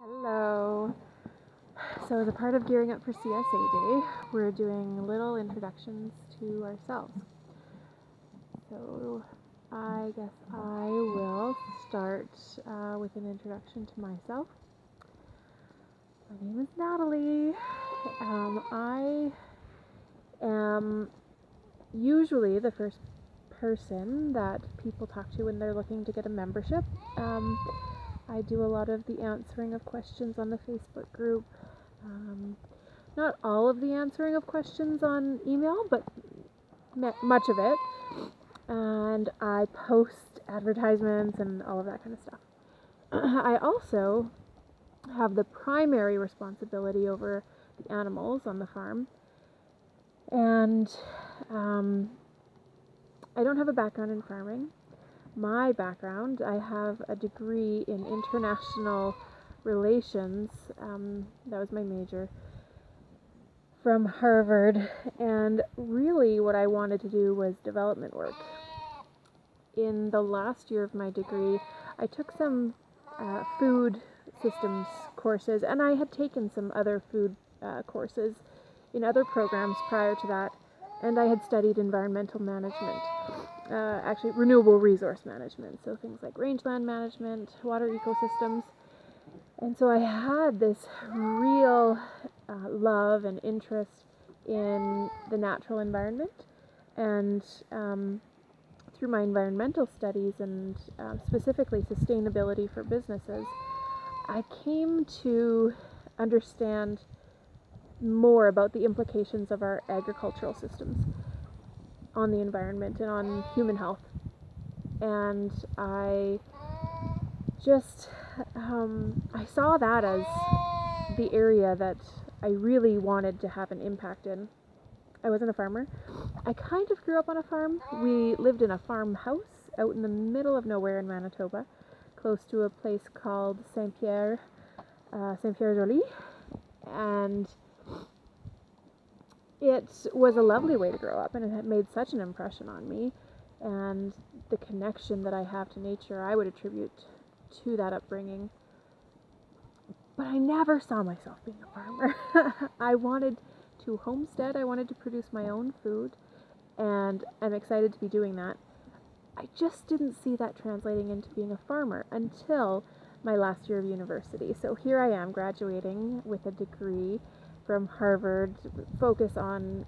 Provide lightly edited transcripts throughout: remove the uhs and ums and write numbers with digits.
Hello. So, as a part of gearing up for CSA Day, we're doing little introductions to ourselves. So, I guess I will start with an introduction to myself. My name is Natalie. I am usually the first person that people talk to when they're looking to get a membership. I do a lot of the answering of questions on the Facebook group. Not all of the answering of questions on email, but much of it. And I post advertisements and all of that kind of stuff. I also have the primary responsibility over the animals on the farm. And I don't have a background in farming. My background, I have a degree in international relations. That was my major from Harvard. And really what I wanted to do was development work. In the last year of my degree, I took some food systems courses, and I had taken some other food courses in other programs prior to that, and I had studied environmental management, actually renewable resource management, so things like rangeland management, water ecosystems. And so I had this real love and interest in the natural environment, and through my environmental studies and specifically sustainability for businesses, I came to understand more about the implications of our agricultural systems on the environment and on human health. And I just, I saw that as the area that I really wanted to have an impact in. I wasn't a farmer. I kind of grew up on a farm. We lived in a farmhouse out in the middle of nowhere in Manitoba, close to a place called Saint-Pierre Joly, and it was a lovely way to grow up, and it had made such an impression on me, and the connection that I have to nature I would attribute to that upbringing. But I never saw myself being a farmer. I wanted to homestead, I wanted to produce my own food, and I'm excited to be doing that. I just didn't see that translating into being a farmer until my last year of university. So here I am graduating with a degree from Harvard, focus on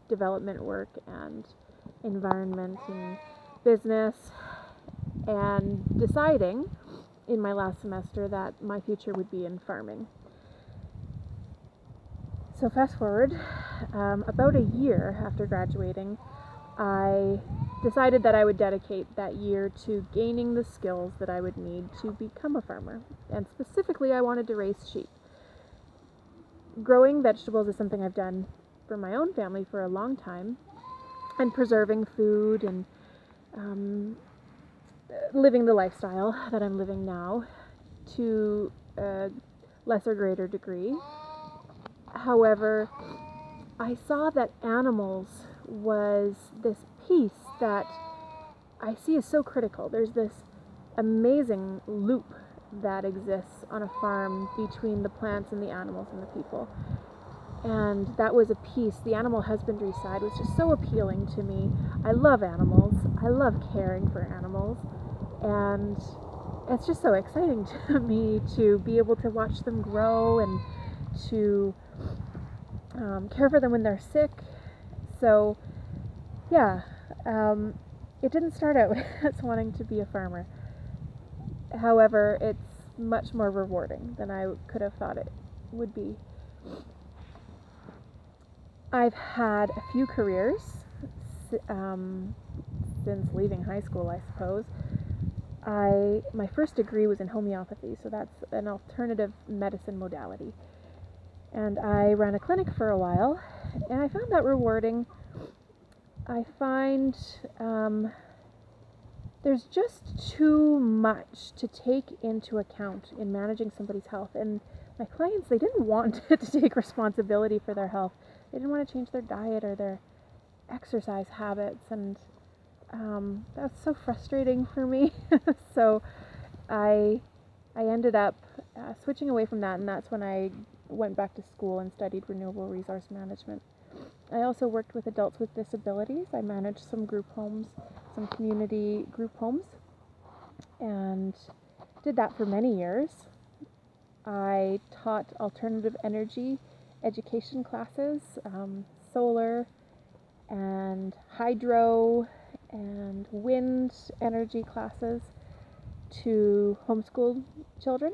development work and environment and business, and deciding in my last semester that my future would be in farming. So fast forward, about a year after graduating, I decided that I would dedicate that year to gaining the skills that I would need to become a farmer. And specifically, I wanted to raise sheep. Growing vegetables is something I've done for my own family for a long time, and preserving food and living the lifestyle that I'm living now to a lesser greater degree. However, I saw that animals was this piece that I see is so critical. There's this amazing loop that exists on a farm between the plants and the animals and the people. And that was a piece, the animal husbandry side was just so appealing to me. I love animals. I love caring for animals. And it's just so exciting to me to be able to watch them grow and to care for them when they're sick. So, yeah, it didn't start out as wanting to be a farmer. However, it's much more rewarding than I could have thought it would be. I've had a few careers since leaving high school, I suppose. My first degree was in homeopathy, so that's an alternative medicine modality. And I ran a clinic for a while, and I found that rewarding. I find there's just too much to take into account in managing somebody's health. And my clients, they didn't want to take responsibility for their health. They didn't want to change their diet or their exercise habits, and that's so frustrating for me. So I ended up switching away from that, and that's when I went back to school and studied renewable resource management. I also worked with adults with disabilities. I managed some group homes, some community group homes, and did that for many years. I taught alternative energy education classes, solar and hydro and wind energy classes to homeschool children.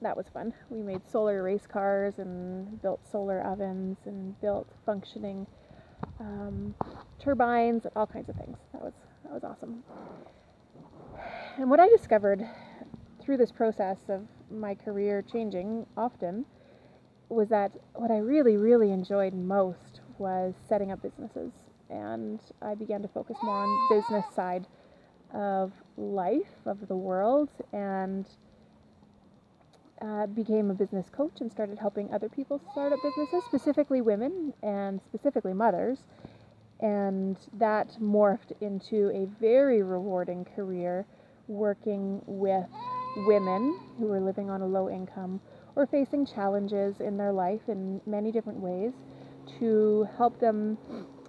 That was fun. We made solar race cars and built solar ovens and built functioning turbines, all kinds of things. That was awesome. And what I discovered through this process of my career changing often was that what I really, really enjoyed most was setting up businesses. And I began to focus more on business side of life, of the world, and became a business coach and started helping other people start up businesses, specifically women and specifically mothers. And that morphed into a very rewarding career working with women who were living on a low income or facing challenges in their life in many different ways to help them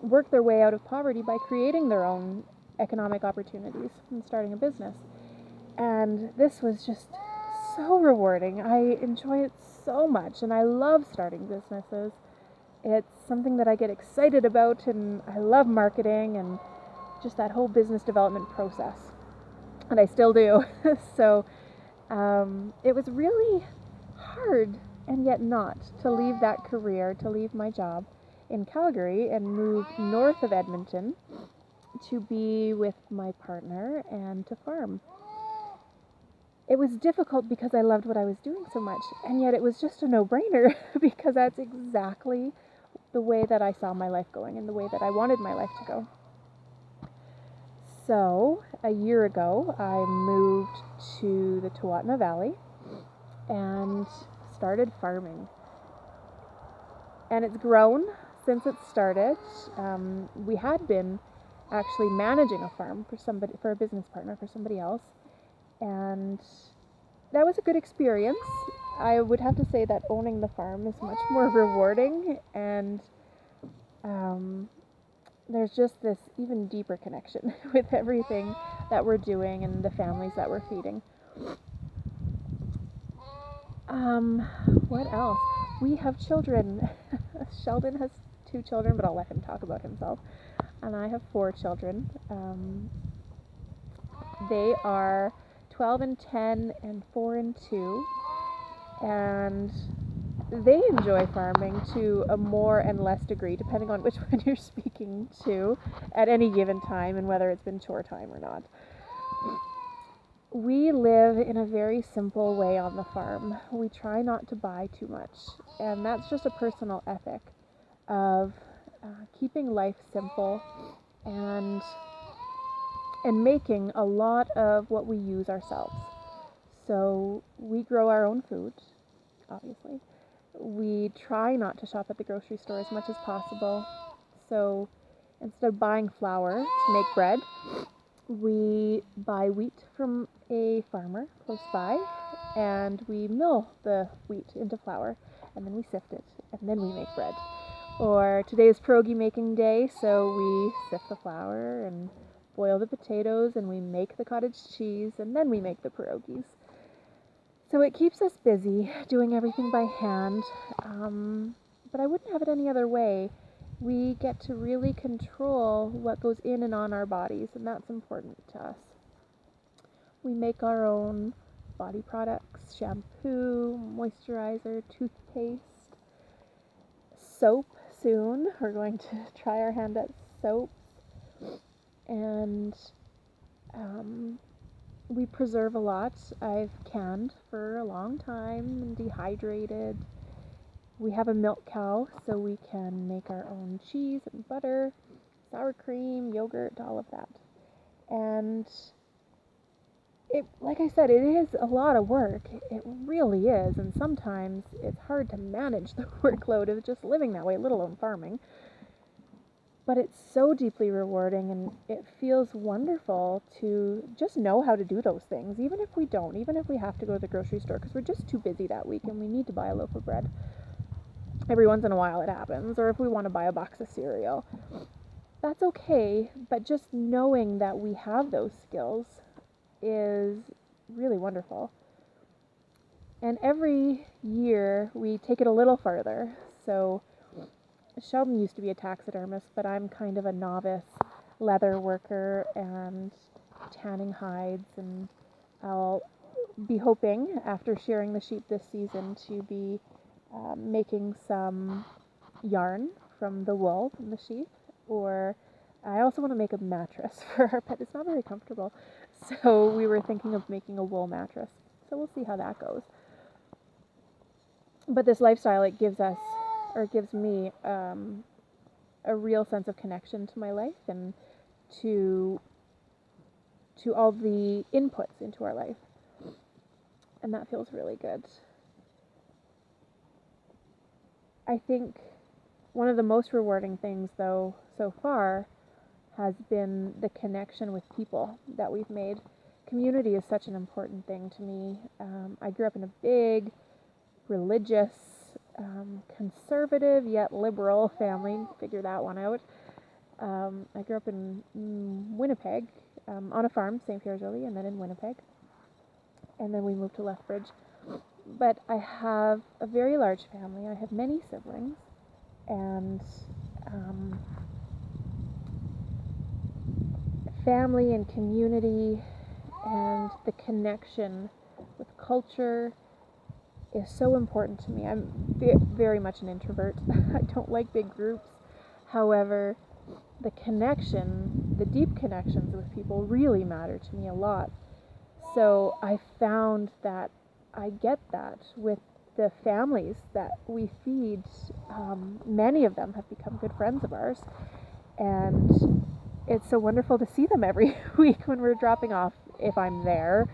work their way out of poverty by creating their own economic opportunities and starting a business. And this was just so rewarding. I enjoy it so much, and I love starting businesses. It's something that I get excited about, and I love marketing and just that whole business development process. And I still do. So it was really hard, and yet not, to leave that career, to leave my job in Calgary and move north of Edmonton to be with my partner and to farm. It was difficult because I loved what I was doing so much, and yet it was just a no-brainer because that's exactly the way that I saw my life going and the way that I wanted my life to go. So, a year ago, I moved to the Tuatna Valley and started farming. And it's grown since it started. We had been actually managing a farm for a business partner, for somebody else. And that was a good experience. I would have to say that owning the farm is much more rewarding, and there's just this even deeper connection with everything that we're doing and the families that we're feeding. What else? We have children. Sheldon has 2 children, but I'll let him talk about himself. And I have 4 children. They are 12 and 10 and 4 and 2. And they enjoy farming to a more and less degree, depending on which one you're speaking to at any given time and whether it's been chore time or not. We live in a very simple way on the farm. We try not to buy too much, and that's just a personal ethic of keeping life simple and making a lot of what we use ourselves. So we grow our own food, obviously. We try not to shop at the grocery store as much as possible. So instead of buying flour to make bread, we buy wheat from a farmer close by, and we mill the wheat into flour, and then we sift it, and then we make bread. Or today is pierogi making day, so we sift the flour and boil the potatoes, and we make the cottage cheese, and then we make the pierogis. So it keeps us busy doing everything by hand, but I wouldn't have it any other way. We get to really control what goes in and on our bodies, and that's important to us. We make our own body products, shampoo, moisturizer, toothpaste, soap soon. We're going to try our hand at soaps. And we preserve a lot. I've canned for a long time and dehydrated. We have a milk cow, so we can make our own cheese and butter, sour cream, yogurt, all of that. And it, like I said, it is a lot of work. It really is. And sometimes it's hard to manage the workload of just living that way, let alone farming. But it's so deeply rewarding, and it feels wonderful to just know how to do those things, even if we don't, even if we have to go to the grocery store because we're just too busy that week and we need to buy a loaf of bread. Every once in a while it happens, or if we want to buy a box of cereal. That's okay, but just knowing that we have those skills is really wonderful. And every year we take it a little further. So Sheldon used to be a taxidermist, but I'm kind of a novice leather worker and tanning hides, and I'll be hoping, after shearing the sheep this season, to be making some yarn from the wool from the sheep. Or I also want to make a mattress for our pet. It's not very comfortable, so we were thinking of making a wool mattress. So we'll see how that goes. But this lifestyle, it gives us, or it gives me, a real sense of connection to my life and to all the inputs into our life. And that feels really good. I think one of the most rewarding things, though, so far has been the connection with people that we've made. Community is such an important thing to me. I grew up in a big, religious, conservative yet liberal family. Figure that one out. I grew up in Winnipeg, on a farm, St. Pierre's Early, and then in Winnipeg. And then we moved to Lethbridge. But I have a very large family. I have many siblings. And family and community and the connection with culture is so important to me. I'm very much an introvert. I don't like big groups. However, the connection, the deep connections with people really matter to me a lot. So I found that I get that with the families that we feed. Many of them have become good friends of ours. And it's so wonderful to see them every week when we're dropping off, if I'm there.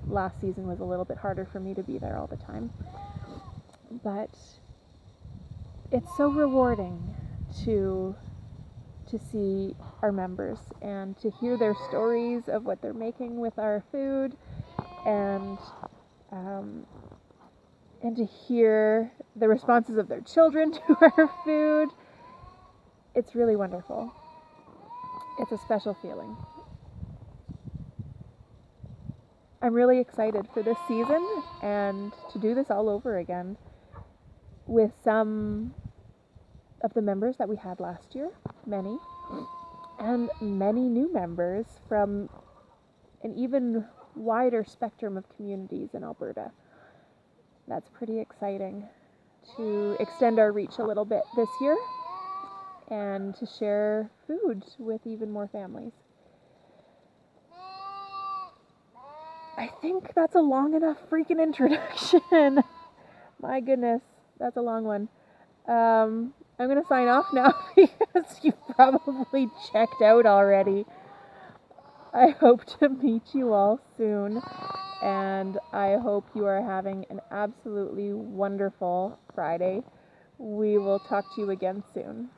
Last season was a little bit harder for me to be there all the time. But it's so rewarding to see our members and to hear their stories of what they're making with our food, and to hear the responses of their children to our food. It's really wonderful. It's a special feeling. I'm really excited for this season and to do this all over again with some of the members that we had last year, many, and many new members from an even wider spectrum of communities in Alberta. That's pretty exciting to extend our reach a little bit this year and to share food with even more families. I think that's a long enough freaking introduction. My goodness, that's a long one. I'm going to sign off now because you've probably checked out already. I hope to meet you all soon, and I hope you are having an absolutely wonderful Friday. We will talk to you again soon.